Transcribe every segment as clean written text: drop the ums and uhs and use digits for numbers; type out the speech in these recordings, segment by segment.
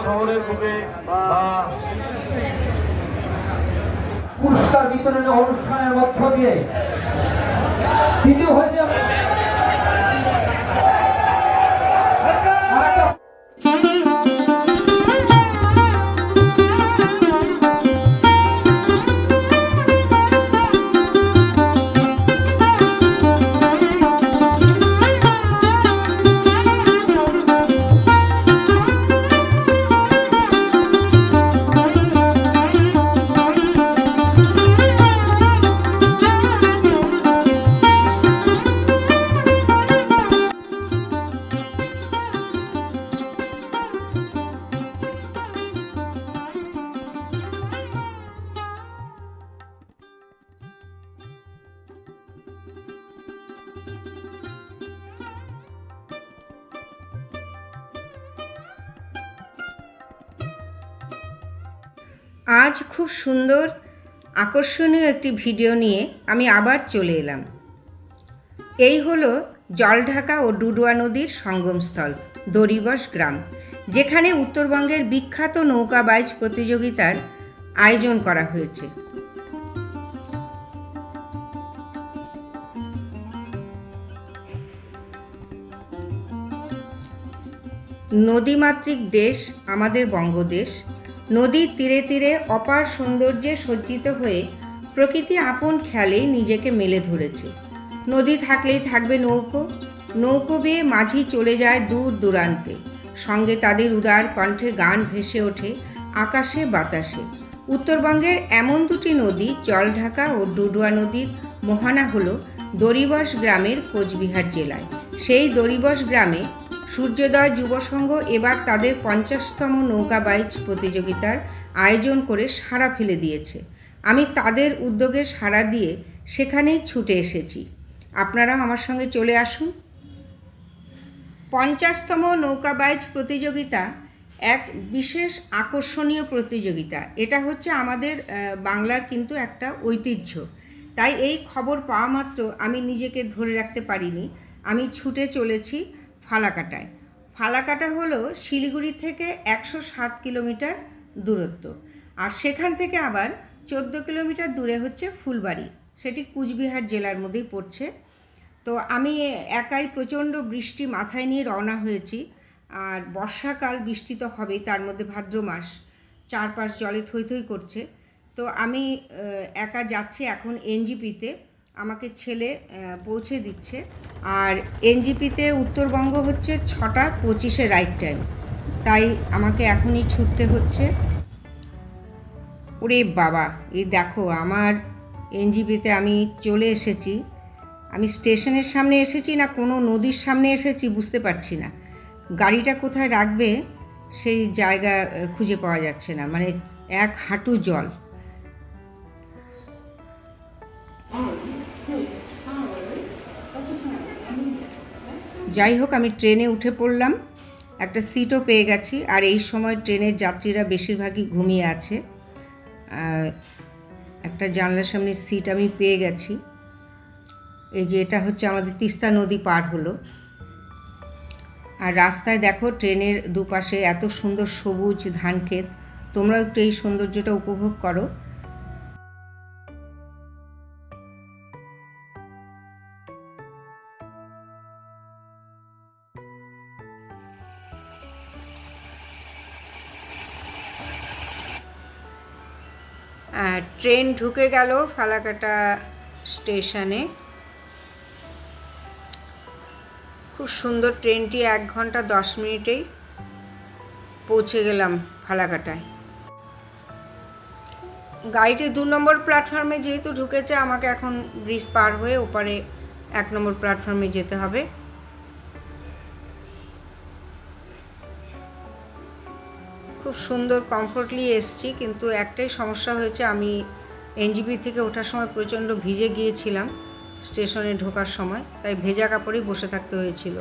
শহরের বুকে পুরস্কার বিতরণের অনুষ্ঠানের মধ্য দিয়ে দ্বিতীয় হয়েছে আজ খুব সুন্দর আকর্ষণীয় একটি ভিডিও নিয়ে আমি আবার চলে এলাম। এই হলো জলঢাকা ও ডুডুয়া নদীর সঙ্গমস্থল দড়িবস গ্রাম, যেখানে উত্তরবঙ্গের বিখ্যাত নৌকা বাইচ প্রতিযোগিতার আয়োজন করা হয়েছে। নদীমাতৃক দেশ আমাদের বঙ্গদেশ। নদীর তীরে তীরে অপার সৌন্দর্যে সজ্জিত হয়ে প্রকৃতি আপন খেয়ালেই নিজেকে মেলে ধরেছে। নদী থাকলেই থাকবে নৌকো, নৌকো বেয়ে মাঝি চলে যায় দূর দূরান্তে, সঙ্গে তাদের উদার কণ্ঠে গান ভেসে ওঠে আকাশে বাতাসে। উত্তরবঙ্গের এমন দুটি নদী জলঢাকা ও ডুডুয়া নদীর মোহনা হল দড়িবস গ্রামের কোচবিহার জেলায়। সেই দড়িবস গ্রামে সূর্যোদয় যুব সংঘ এবার তাদের 50তম নৌকা বাইচ প্রতিযোগিতার আয়োজন করে সাড়া ফেলে দিয়েছে। আমি তাদের উদ্যোগে সাড়া দিয়ে সেখানেই ছুটে এসেছি। আপনারাও আমার সঙ্গে চলে আসুন। 50তম নৌকা বাইচ প্রতিযোগিতা এক বিশেষ আকর্ষণীয় প্রতিযোগিতা। এটা হচ্ছে আমাদের বাংলার কিন্তু একটা ঐতিহ্য। তাই এই খবর পাওয়া মাত্র আমি নিজেকে ধরে রাখতে পারিনি, আমি ছুটে চলেছি ফালাকাটায়। ফালাকাটা হলো শিলিগুড়ি থেকে 107 কিলোমিটার দূরত্ব, আর সেখান থেকে আবার 14 কিলোমিটার দূরে হচ্ছে ফুলবাড়ি, সেটি কুচবিহার জেলার মধ্যেই পড়ছে। তো আমি একাই প্রচণ্ড বৃষ্টি মাথায় নিয়ে রওনা হয়েছি। আর বর্ষাকাল, বৃষ্টি তো হবেই, তার মধ্যে ভাদ্র মাস, চারপাশ জলে থই থই করছে। তো আমি একা যাচ্ছি এখন এনজিপিতে, আমাকে ছেলে পৌঁছে দিচ্ছে। আর এনজিপিতে উত্তরবঙ্গ হচ্ছে 6টা 25-এ রাইট টাইম, তাই আমাকে এখনই ছুটতে হচ্ছে। ওরে বাবা, এই দেখো আমার এনজিপিতে আমি চলে এসেছি। আমি স্টেশনের সামনে এসেছি না কোনো নদীর সামনে এসেছি বুঝতে পারছি না। গাড়িটা কোথায় রাখবে সেই জায়গা খুঁজে পাওয়া যাচ্ছে না, মানে এক হাঁটু জল। যাই হোক, আমি ট্রেনে উঠে পড়লাম, একটা সিটও পেয়ে গেছি। আর এই সময় ট্রেনের যাত্রীরা বেশিরভাগই ঘুমিয়ে আছে। একটা জানলার সামনে সিট আমি পেয়ে গেছি। এই যে এটা হচ্ছে আমাদের তিস্তা নদী পার হলো। আর রাস্তায় দেখো ট্রেনের দুপাশে এত সুন্দর সবুজ ধান ক্ষেত। তোমরাও একটু এই সৌন্দর্যটা উপভোগ করো। ট্রেন ঢুকে গেল ফালাকাটা স্টেশনে। খুব সুন্দর ট্রেনটি 1 ঘন্টা 10 মিনিটেই পৌঁছে গেলাম ফালাকাটায়। গাড়িটি 2 নম্বর প্ল্যাটফর্মে যেহেতু ঢুকেছে, আমাকে এখন ব্রিজ পার হয়ে ওপারে 1 নম্বর প্ল্যাটফর্মে যেতে হবে। খুব সুন্দর কমফোর্টলি এসছি, কিন্তু একটাই সমস্যা হয়েছে, আমি এনজিপি থেকে ওঠার সময় প্রচণ্ড ভিজে গিয়েছিলাম স্টেশনে ঢোকার সময়, তাই ভেজা কাপড়েই বসে থাকতে হয়েছিল।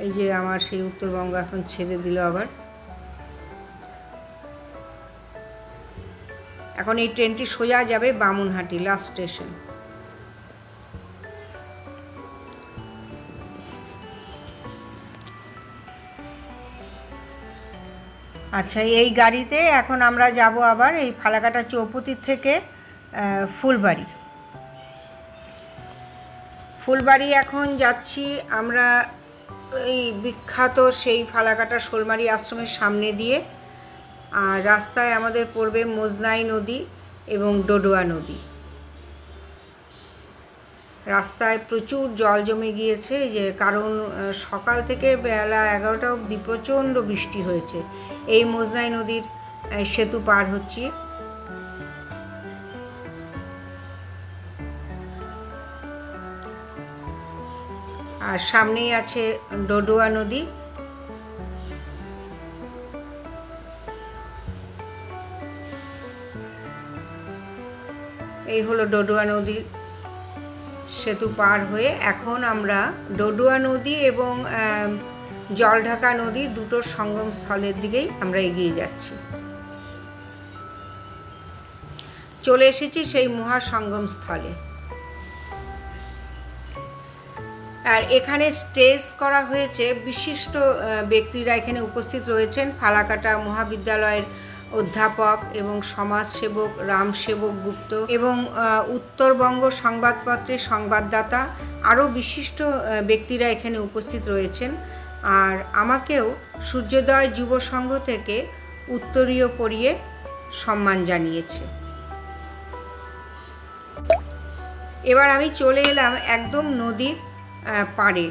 এই যে আমার সেই উত্তরবঙ্গ এখন ছেড়ে দিল আবার। এখন এই ট্রেনটি সোজা যাবে বামুনহাটি লাস্ট স্টেশন। আচ্ছা, এই গাড়িতে এখন আমরা যাব আবার এই ফালাকাটা চৌপতির থেকে ফুলবাড়ি। ফুলবাড়ি এখন যাচ্ছি আমরা এই বিখ্যাত সেই ফালাকাটা শোলমারি আশ্রমের সামনে দিয়ে। আর রাস্তায় আমাদের পড়বে মোজনাই নদী এবং ডোডোয়া নদী। রাস্তায় প্রচুর জল জমে গিয়েছে, যে কারণ সকাল থেকে বেলা 11টা অবধি প্রচণ্ড বৃষ্টি হয়েছে। এই মোজনাই নদীর সেতু পার হচ্ছি। আর সামনেই আছে ডোডোয়া নদী। এই হলো ডোডোয়া নদীর সেতু পার হয়ে এখন আমরা ডোডোয়া নদী এবং জলঢাকা নদী দুটোর সঙ্গম স্থলের দিকেই আমরা এগিয়ে যাচ্ছি। চলে এসেছি সেই মহাসঙ্গম স্থলে। আর এখানে স্টেজ করা হয়েছে, বিশিষ্ট ব্যক্তিরা এখানে উপস্থিত রয়েছেন। ফালাকাটা মহাবিদ্যালয়ের অধ্যাপক এবং সমাজসেবক রামসেবক গুপ্ত এবং উত্তরবঙ্গ সংবাদপত্রের সংবাদদাতা আরও বিশিষ্ট ব্যক্তিরা এখানে উপস্থিত রয়েছেন। আর আমাকেও সূর্যোদয় যুব সংঘ থেকে উত্তরীয় পরিয়ে সম্মান জানিয়েছে। এবার আমি চলে এলাম একদম নদীর পাড়ে,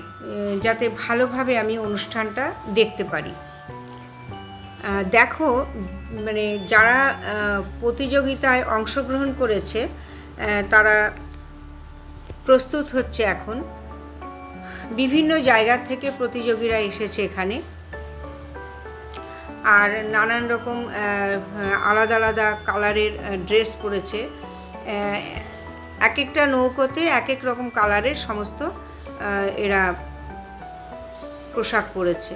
যাতে ভালোভাবে আমি অনুষ্ঠানটা দেখতে পারি। দেখো, মানে যারা প্রতিযোগিতায় অংশগ্রহণ করেছে তারা প্রস্তুত হচ্ছে এখন। বিভিন্ন জায়গা থেকে প্রতিযোগীরা এসেছে এখানে। আর নানান রকম আলাদা আলাদা কালারের ড্রেস পরেছে। এক একটা নৌকোতে এক এক রকম কালারের সমস্ত এরা পোশাক পরেছে।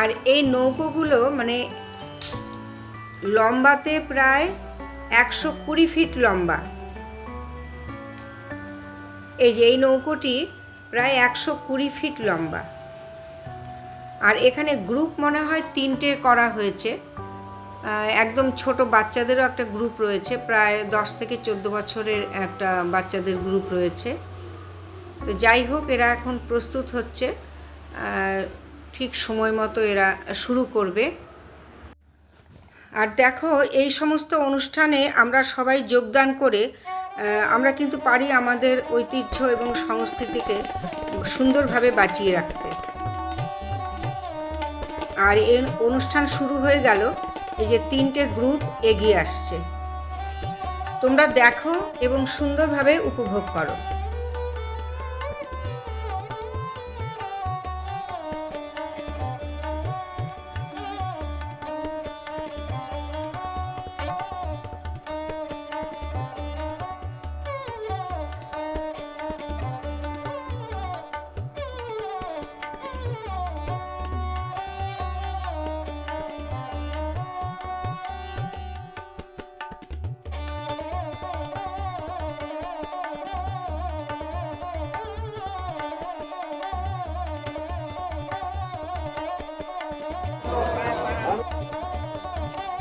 আর এই নৌকোগুলো মানে লম্বাতে প্রায় 120 ফিট লম্বা। এই যে এই নৌকোটি প্রায় 120 ফিট লম্বা। আর এখানে গ্রুপ মনে হয় 3টে করা হয়েছে। একদম ছোট বাচ্চাদেরও একটা গ্রুপ রয়েছে, প্রায় 10 থেকে 14 বছরের একটা বাচ্চাদের গ্রুপ রয়েছে। তো যাই হোক, এরা এখন প্রস্তুত হচ্ছে, ঠিক সময় মতো এরা শুরু করবে। আর দেখো, এই সমস্ত অনুষ্ঠানে আমরা সবাই যোগদান করে আমরা কিন্তু পারি আমাদের ঐতিহ্য এবং সংস্কৃতিকে সুন্দরভাবে বাঁচিয়ে রাখতে। আর এই অনুষ্ঠান শুরু হয়ে গেল, এই যে 3টে গ্রুপ এগিয়ে আসছে। তোমরা দেখো এবং সুন্দরভাবে উপভোগ করো।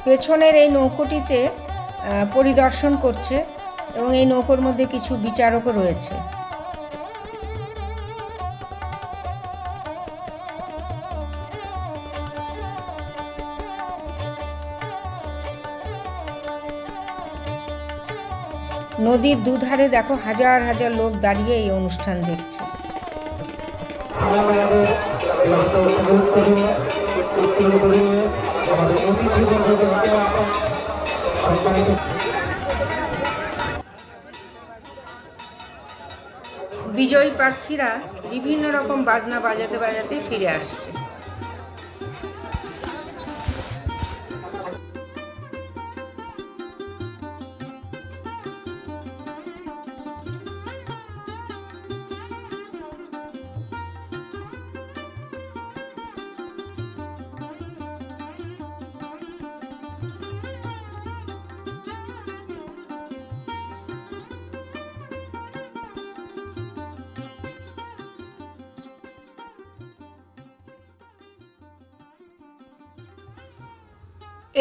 পেছনের এই নৌকোটিতে পরিদর্শন করছে এবং এই নৌকোর মধ্যে কিছু বিচারকও রয়েছে। নদীর দুধারে দেখো হাজার হাজার লোক দাঁড়িয়ে এই অনুষ্ঠান দেখছে। বিজয়ী প্রার্থীরা বিভিন্ন রকম বাজনা বাজাতে বাজাতে ফিরে আসছে।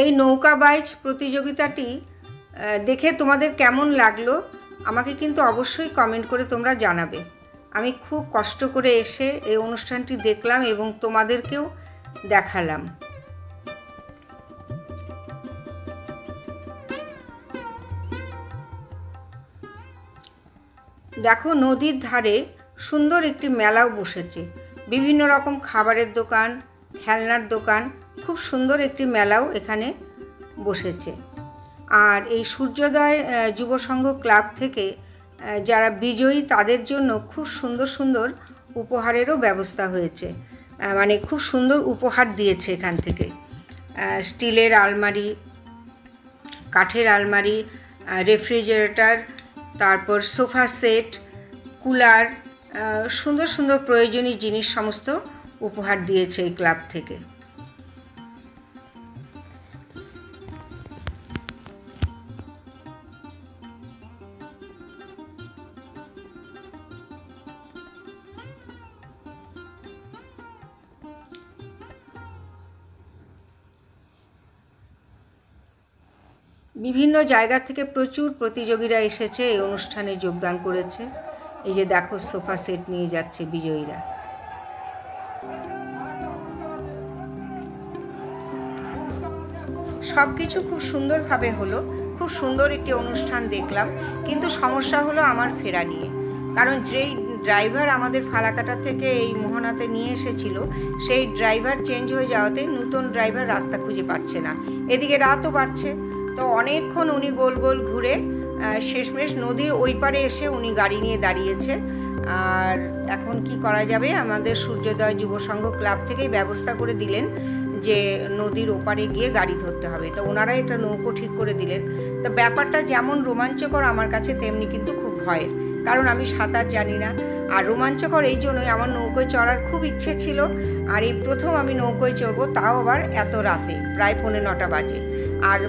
এই নৌকা বাইচ প্রতিযোগিতাটি দেখে তোমাদের কেমন লাগলো আমাকে কিন্তু অবশ্যই কমেন্ট করে তোমরা জানাবে। আমি খুব কষ্ট করে এসে এই অনুষ্ঠানটি দেখলাম এবং তোমাদেরকেও দেখালাম। দেখো নদীর ধারে সুন্দর একটি মেলাও বসেছে, বিভিন্ন রকম খাবারের দোকান, খেলনার দোকান, খুব সুন্দর একটি মেলাও এখানে বসেছে। আর এই সূর্যোদয় যুব সংঘ ক্লাব থেকে যারা বিজয়ী তাদের জন্য খুব সুন্দর সুন্দর উপহারেরও ব্যবস্থা হয়েছে, মানে খুব সুন্দর উপহার দিয়েছে এখান থেকে। স্টিলের আলমারি, কাঠের আলমারি, রেফ্রিজারেটর, তারপর সোফা সেট, কুলার, সুন্দর সুন্দর প্রয়োজনীয় জিনিস সমস্ত উপহার দিয়েছে এই ক্লাব থেকে। বিভিন্ন জায়গা থেকে প্রচুর প্রতিযোগীরা এসেছে, এই অনুষ্ঠানে যোগদান করেছে। এই যে দেখো সোফা সেট নিয়ে যাচ্ছে বিজয়ীরা। সব কিছু খুব সুন্দরভাবে হলো, খুব সুন্দর একটি অনুষ্ঠান দেখলাম। কিন্তু সমস্যা হলো আমার ফেরা নিয়ে, কারণ যেই ড্রাইভার আমাদের ফালাকাটা থেকে এই মোহনাতে নিয়ে এসেছিল সেই ড্রাইভার চেঞ্জ হয়ে যাওয়াতে নতুন ড্রাইভার রাস্তা খুঁজে পাচ্ছে না। এদিকে রাতও বাড়ছে, তো অনেকক্ষণ উনি গোল গোল ঘুরে শেষমেশ নদীর ওই পারে এসে উনি গাড়ি নিয়ে দাঁড়িয়েছে। আর এখন কি করা যাবে, আমাদের সূর্যোদয় যুব সংঘ ক্লাব থেকেই ব্যবস্থা করে দিলেন যে নদীর ওপারে গিয়ে গাড়ি ধরতে হবে। তো ওনারা একটা নৌকো ঠিক করে দিলেন। তো ব্যাপারটা যেমন রোমাঞ্চকর আমার কাছে, তেমনি কিন্তু খুব ভয়ের, কারণ আমি সাঁতার জানি না। আর রোমাঞ্চকর এই জন্যই আমার নৌকোয় চড়ার খুব ইচ্ছে ছিল। আর এই প্রথম আমি নৌকোয় চড়বো, তাও আবার এত রাতে, প্রায় 9:45 বাজে। আর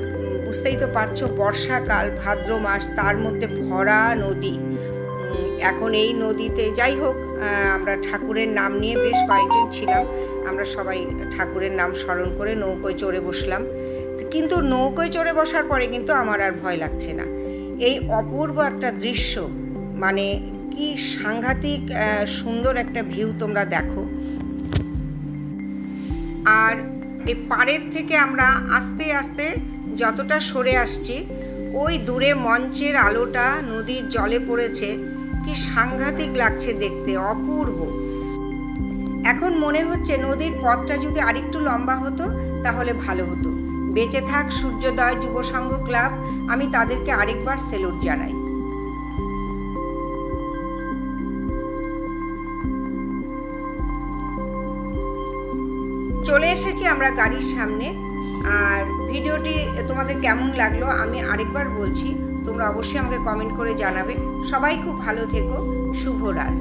বুঝতেই তো পারছো বর্ষাকাল, ভাদ্র মাস, তার মধ্যে ভরা নদী। এখন এই নদীতে যাই হোক, আমরা ঠাকুরের নাম নিয়ে বেশ কয়েকজন ছিলাম, আমরা সবাই ঠাকুরের নাম স্মরণ করে নৌকোয় চড়ে বসলাম। কিন্তু নৌকোয় চড়ে বসার পরে কিন্তু আমার আর ভয় লাগছে না। এই অপূর্ব একটা দৃশ্য, মানে কি সাংঘাতিক সুন্দর একটা ভিউ তোমরা দেখো। আর এই পাড়ের থেকে আমরা আস্তে আস্তে যতটা সরে আসছি, ওই দূরে মঞ্চের আলোটা নদীর জলে পড়েছে, কি সাংঘাতিক লাগছে দেখতে, অপূর্ব। এখন মনে হচ্ছে নদীর পথটা যদি আরেকটু লম্বা হতো তাহলে ভালো হতো। বেঁচে থাক সূর্যোদয় যুব সংঘ ক্লাব, আমি তাদেরকে আরেকবার স্যালুট জানাই। চলে এসেছি আমরা গাড়ির সামনে। আর ভিডিওটি তোমাদের কেমন লাগলো আমি আরেকবার বলছি, তোমরা অবশ্যই আমাকে কমেন্ট করে জানাবে। সবাই খুব ভালো থেকো, শুভ রাত।